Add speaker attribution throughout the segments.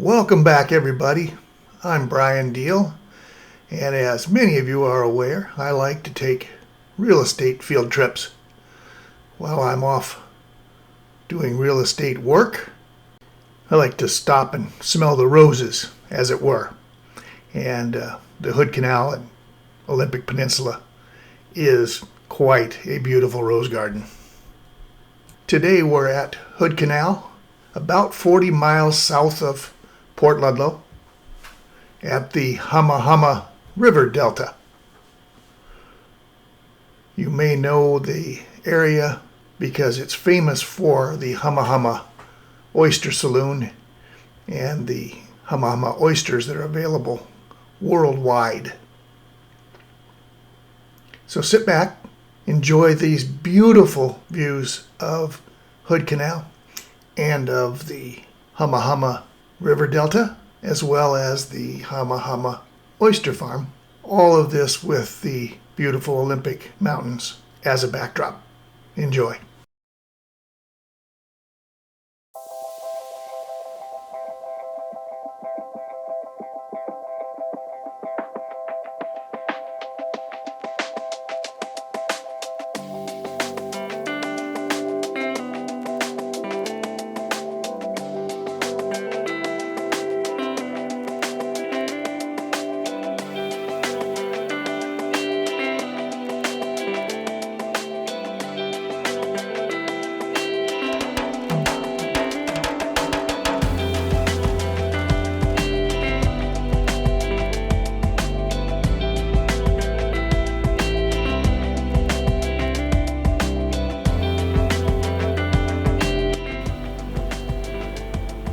Speaker 1: Welcome back, everybody. I'm Bryan Diehl, and as many of you are aware, I like to take real estate field trips. While I'm off doing real estate work, I like to stop and smell the roses, as it were. And the Hood Canal and Olympic Peninsula is quite a beautiful rose garden. Today we're at Hood Canal, about 40 miles south of Port Ludlow, at the Hamma Hamma River Delta. You may know the area because it's famous for the Hama Hama Oyster Saloon and the Hama Hama Oysters that are available worldwide. So sit back, enjoy these beautiful views of Hood Canal and of the Hama Hama River Delta, as well as the Hama Hama Oyster Farm. All of this with the beautiful Olympic Mountains as a backdrop. Enjoy.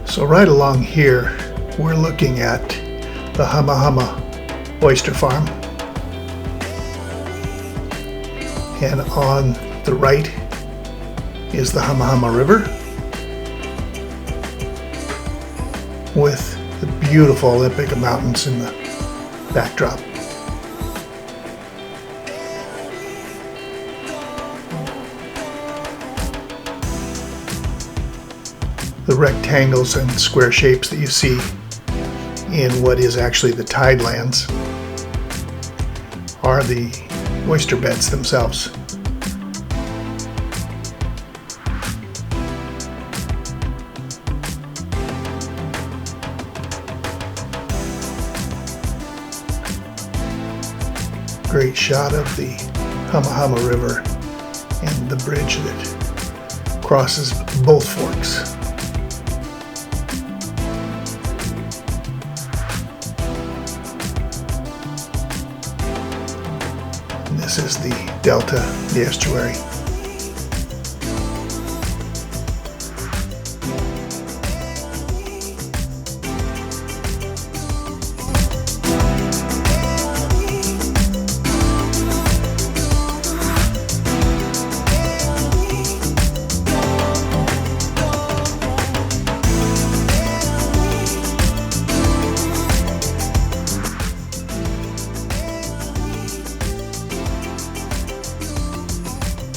Speaker 1: So right along here, we're looking at the Hama Hama Oyster Farm. And on the right is the Hama Hama River with the beautiful Olympic Mountains in the backdrop. The rectangles and square shapes that you see in what is actually the tidelands are the oyster beds themselves. Great shot of the Hama Hama River and the bridge that crosses both forks. This is the delta, the estuary.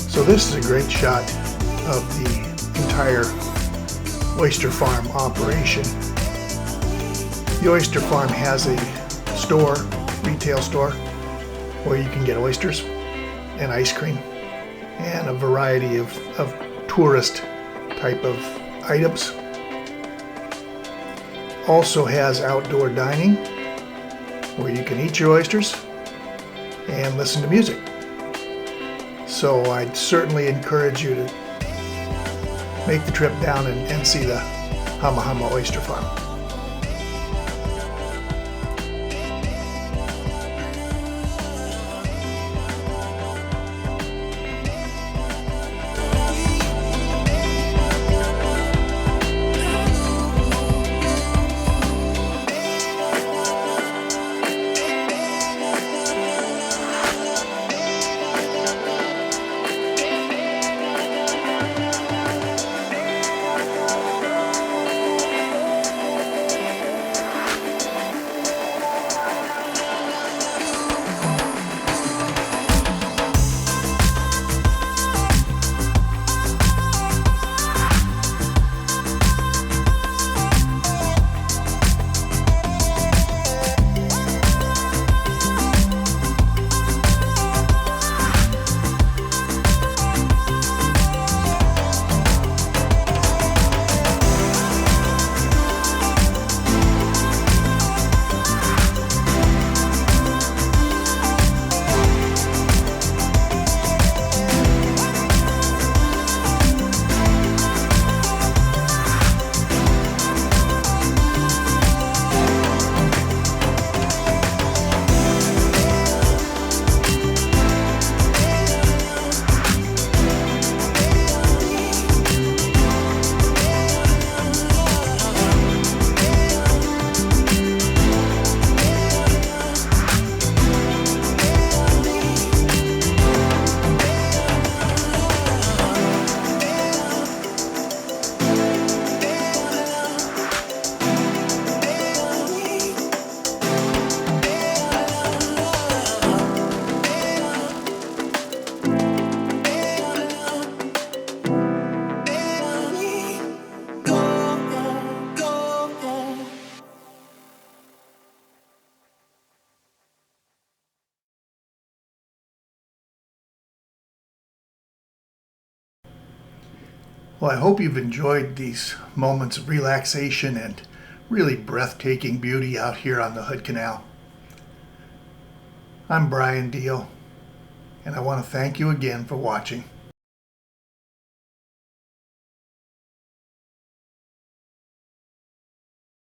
Speaker 1: So this is a great shot of the entire oyster farm operation. The oyster farm has a store, retail store, where you can get oysters and ice cream and a variety of tourist type of items. Also has outdoor dining where you can eat your oysters and listen to music. So I'd certainly encourage you to make the trip down and see the Hama Hama Oyster Farm. Well, I hope you've enjoyed these moments of relaxation and really breathtaking beauty out here on the Hood Canal. I'm Bryan Diehl, and I want to thank you again for watching.